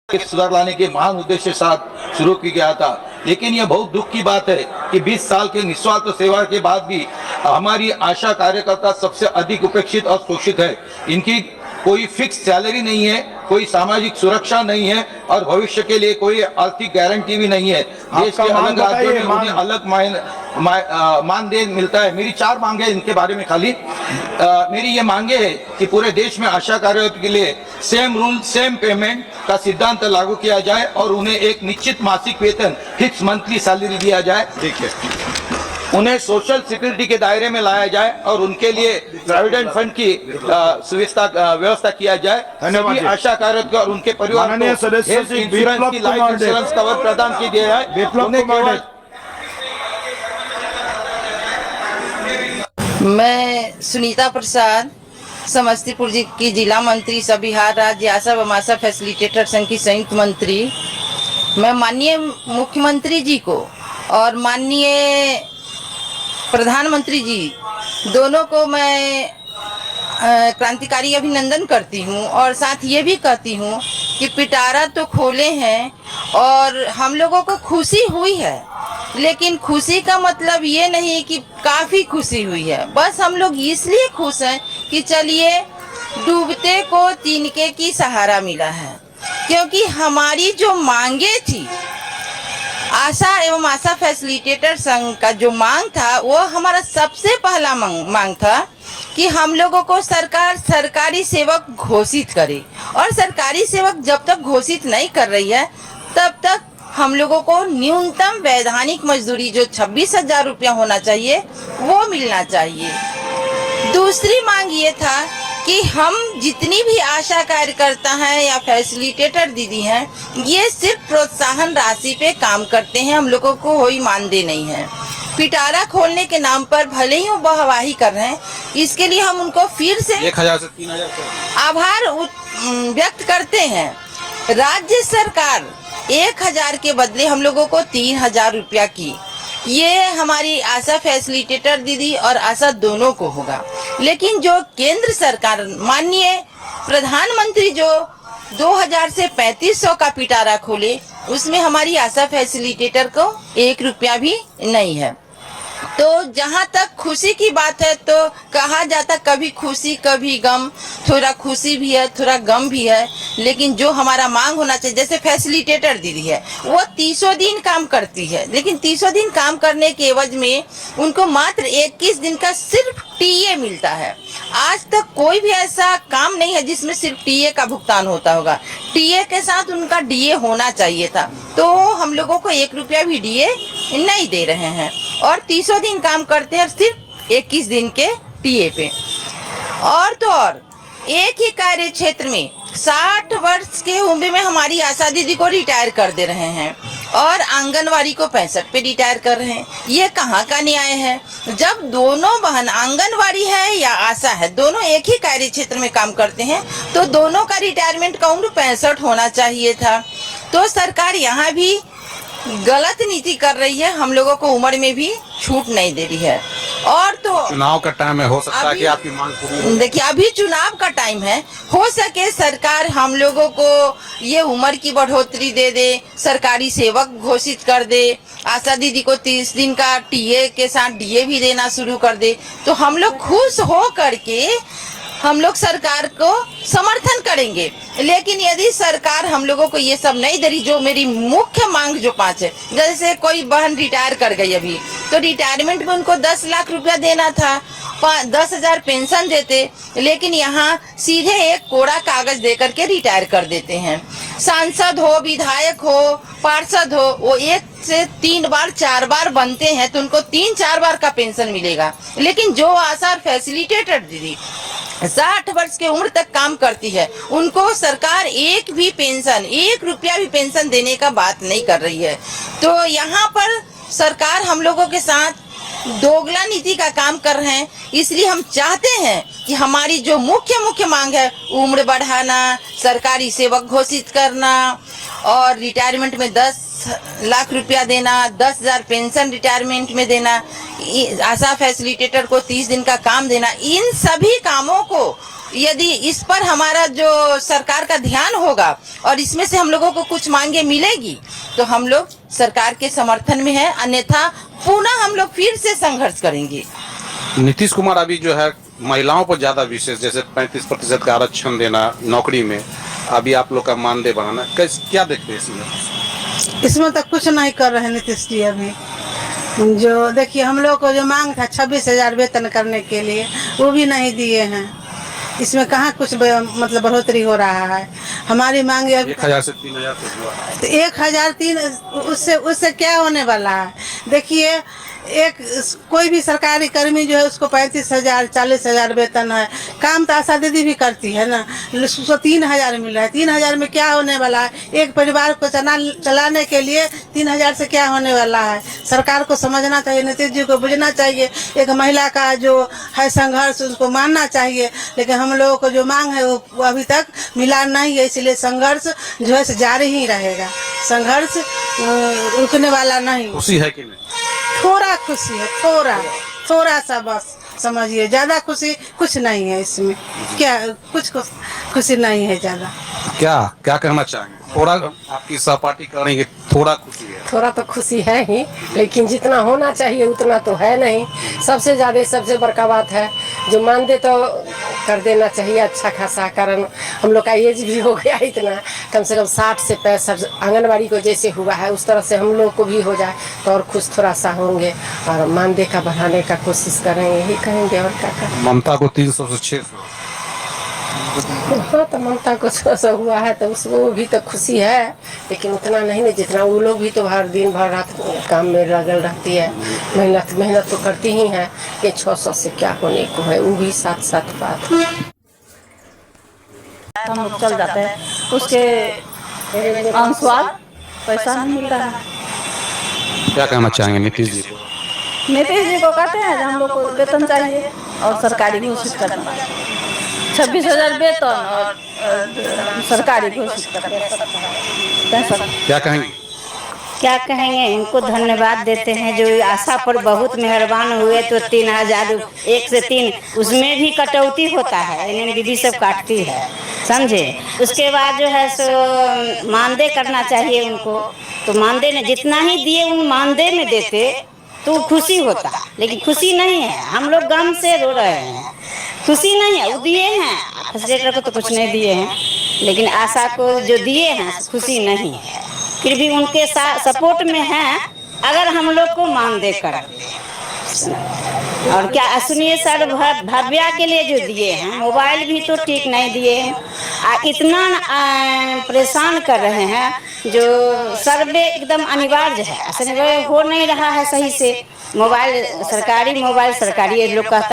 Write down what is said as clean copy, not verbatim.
सुधार लाने के महान उद्देश्य के साथ शुरू किया गया था। लेकिन यह बहुत दुख की बात है कि 20 साल के निस्वार्थ सेवा के बाद भी हमारी आशा कार्यकर्ता सबसे अधिक उपेक्षित और शोषित है। इनकी कोई फिक्स सैलरी नहीं है, कोई सामाजिक सुरक्षा नहीं है और भविष्य के लिए कोई आर्थिक गारंटी भी नहीं है। देश के अलग राज्यों में उन्हें अलग मानदेय मिलता है। मेरी 4 मांगे हैं इनके बारे में खाली। मेरी ये मांगे है कि पूरे देश में आशा कार्यकर्ताओं के लिए सेम रूल सेम पेमेंट का सिद्धांत लागू किया जाए और उन्हें एक निश्चित मासिक वेतन फिक्स मंथली सैलरी दिया जाए। ठीक है, उन्हें सोशल सिक्योरिटी के दायरे में लाया जाए और उनके लिए प्रोविडेंट फंड की व्यवस्था किया जाए। सभी आशा कार्यकर्ता और उनके परिवार को हेल्थ इंश्योरेंस की लाइफ इंश्योरेंस कवर प्रदान की गया है। मैं सुनीता प्रसाद, समस्तीपुर की जिला मंत्री, सब बिहार राज्य आशा व माशा फैसिलिटेटर संघ की संयुक्त मंत्री। मैं माननीय मुख्यमंत्री जी को और माननीय प्रधानमंत्री जी दोनों को मैं क्रांतिकारी अभिनंदन करती हूँ और साथ ये भी कहती हूँ कि पिटारा तो खोले हैं और हम लोगों को खुशी हुई है, लेकिन खुशी का मतलब ये नहीं कि काफ़ी खुशी हुई है। बस हम लोग इसलिए खुश हैं कि चलिए डूबते को तिनके की सहारा मिला है, क्योंकि हमारी जो मांगे थी आशा एवं आशा फैसिलिटेटर संघ का जो मांग था वो हमारा सबसे पहला मांग था कि हम लोगों को सरकार सरकारी सेवक घोषित करे, और सरकारी सेवक जब तक घोषित नहीं कर रही है तब तक हम लोगों को न्यूनतम वैधानिक मजदूरी जो 26,000 रुपया होना चाहिए वो मिलना चाहिए। दूसरी मांग ये था कि हम जितनी भी आशा कार्यकर्ता हैं या फैसिलिटेटर दीदी हैं, ये सिर्फ प्रोत्साहन राशि पे काम करते हैं, हम लोगों को कोई मानदेय नहीं है। पिटारा खोलने के नाम पर भले ही वो वाहवाही कर रहे हैं, इसके लिए हम उनको फिर से 1,000 से 3,000 आभार व्यक्त करते हैं। राज्य सरकार 1,000 के बदले हम लोगों को 3,000 रुपया की, ये हमारी आशा फैसिलिटेटर दीदी और आशा दोनों को होगा। लेकिन जो केंद्र सरकार माननीय प्रधानमंत्री जो 2,000 से 3,500 का पिटारा खोले, उसमें हमारी आशा फैसिलिटेटर को 1 रुपया भी नहीं है। तो जहाँ तक खुशी की बात है तो कहा जाता कभी खुशी कभी गम, थोड़ा खुशी भी है थोड़ा गम भी है, लेकिन जो हमारा मांग होना चाहिए, जैसे फैसिलिटेटर दीदी है वो 300 दिन काम करती है, लेकिन 300 दिन काम करने के एवज में उनको मात्र 21 दिन का सिर्फ टीए मिलता है। आज तक कोई भी ऐसा काम नहीं है जिसमें सिर्फ टीए का भुगतान होता होगा। टीए के साथ उनका डीए होना चाहिए था, तो हम लोगों को 1 रुपया भी डीए नहीं दे रहे हैं और 300 दिन काम करते हैं सिर्फ 21 दिन के टीए पे। और तो और एक ही कार्य क्षेत्र में 60 वर्ष के उम्र में हमारी आशा दीदी को रिटायर कर दे रहे हैं और आंगनवाड़ी को 65 पे रिटायर कर रहे हैं। ये कहाँ का न्याय है? जब दोनों बहन आंगनवाड़ी है या आशा है, दोनों एक ही कार्य क्षेत्र में काम करते हैं, तो दोनों का रिटायरमेंट का उम्र 65 होना चाहिए था। तो सरकार यहाँ भी गलत नीति कर रही है, हम लोगों को उम्र में भी छूट नहीं दे रही है। और तो चुनाव का टाइम है, हो सकता है कि आपकी मांग पूरी हो। देखिए अभी चुनाव का टाइम है, हो सके सरकार हम लोगों को ये उम्र की बढ़ोतरी दे दे, सरकारी सेवक घोषित कर दे, आशा दीदी को 30 दिन का टीए के साथ डीए भी देना शुरू कर दे, तो हम लोग खुश हो करके हम लोग सरकार को समर्थन करेंगे। लेकिन यदि सरकार हम लोगों को ये सब नहीं दे रही, जो मेरी मुख्य मांग जो 5 है, जैसे कोई बहन रिटायर कर गई अभी, तो रिटायरमेंट में उनको 10 लाख रुपया देना था, 10,000 पेंशन देते, लेकिन यहाँ सीधे एक कोरा कागज दे करके रिटायर कर देते हैं। सांसद हो, विधायक हो, पार्षद हो, वो 1 से 3 बार 4 बार बनते हैं तो उनको 3-4 बार का पेंशन मिलेगा। लेकिन जो आशा फैसिलिटेटर दीदी 60 वर्ष की उम्र तक काम करती है, उनको सरकार 1 भी पेंशन, 1 रुपया भी पेंशन देने का बात नहीं कर रही है। तो यहाँ पर सरकार हम लोगों के साथ दोगला नीति का काम कर रहे हैं। इसलिए हम चाहते हैं कि हमारी जो मुख्य मांग है, उम्र बढ़ाना, सरकारी सेवक घोषित करना और रिटायरमेंट में 10 लाख रुपया देना, 10,000 पेंशन रिटायरमेंट में देना, आशा फैसिलिटेटर को 30 दिन का काम देना, इन सभी कामों को यदि इस पर हमारा जो सरकार का ध्यान होगा और इसमें से हम लोगों को कुछ मांगे मिलेगी तो हम लोग सरकार के समर्थन में है, अन्यथा पुनः हम लोग फिर से संघर्ष करेंगे। नीतीश कुमार अभी जो है महिलाओं पर ज्यादा विशेष, जैसे 35% का आरक्षण देना नौकरी में, अभी आप लोग का मानदेय बढ़ाना, क्या देखते हैं इसमें? इसमें तो कुछ नहीं कर रहे नीतीश जी अभी। जो देखिए हम लोग को जो मांग था 26,000 वेतन करने के लिए, वो भी नहीं दिए हैं। इसमें कहाँ कुछ मतलब बढ़ोतरी हो रहा है। हमारी मांग 1,000 से 3,000 तक हुआ। तो 1,003 उससे क्या होने वाला है। देखिए कोई भी सरकारी कर्मी जो है उसको 35,000 40,000 वेतन है। काम तो आशा दीदी भी करती है ना, उसको 3,000 मिल रहा है। 3,000 में क्या होने वाला है। एक परिवार को चलाने के लिए 3,000 से क्या होने वाला है। सरकार को समझना चाहिए, नीतीश जी को बुझना चाहिए। एक महिला का जो है संघर्ष उसको मानना चाहिए, लेकिन हम लोगों को जो मांग है वो अभी तक मिला नहीं है। इसलिए संघर्ष जो है जारी ही रहेगा, संघर्ष रुकने वाला नहीं। खुशी है कि नहीं? थोड़ा खुशी है, थोड़ा सा बस समझिए, ज्यादा खुशी कुछ नहीं है इसमें। क्या कुछ खुशी नहीं है ज्यादा। क्या कहना चाहेंगे? थोड़ा आपकी सहपाठी करेंगे, थोड़ा खुशी है। थोड़ा तो खुशी है ही, लेकिन जितना होना चाहिए उतना तो है नहीं। सबसे ज़्यादा सबसे बड़का बात है जो मानदेय तो कर देना चाहिए अच्छा खासा, कारण हम लोग का एज भी हो गया इतना, कम से कम 60 से 65 आंगनबाड़ी को जैसे हुआ है उस तरह से हम लोग को भी हो जाए तो और खुश थोड़ा सा होंगे और मानदेय का बढ़ाने का कोशिश करेंगे, यही कहेंगे और क्या करें। ममता को 300 से 600। हाँ तो ममता को 600 हुआ है तो उसको भी तो खुशी है, लेकिन उतना नहीं ना जितना वो लोग भी तो हर दिन भर रात काम में लगल रहती है। मेहनत तो करती ही है कि 600 से क्या होने को है, वो भी साथ बात। हम लोग चल जाते हैं, उसके अनुसार पैसा नहीं मिल रहा है। क्या कहना चाहेंगे नीतीश जी को? नीतीश जी को कहते हैं हम लोग को वेतन चाहिए और सरकारी घोषित करना, 26,000 वेतन और सरकारी घोषित करना। क्या कहेंगे? क्या कहेंगे, इनको धन्यवाद देते हैं जो आशा पर बहुत मेहरबान हुए। तो 3,000 1 से 3 उसमें भी कटौती होता है, इन्हें दीदी सब काटती है, समझे। उसके बाद जो है सो मानदेय करना चाहिए उनको, तो मानदेय ने जितना ही दिए उन मानदेय में देते तो खुशी होता, लेकिन खुशी नहीं है। हम लोग गम से रो रहे हैं, खुशी नहीं है। वो दिए हैं फैसिलिटेटर को तो कुछ नहीं दिए हैं, लेकिन आशा को जो दिए हैं खुशी नहीं है। फिर भी उनके साथ सपोर्ट में हैं, अगर हम लोग को मानदेय कर। और क्या सुनिए सर, भव्या के लिए जो दिए हैं मोबाइल भी तो ठीक नहीं दिए हैं। इतना परेशान कर रहे हैं, जो सर्वे एकदम अनिवार्य है, सर्वे हो नहीं रहा है सही से। मोबाइल सरकारी ये लोग का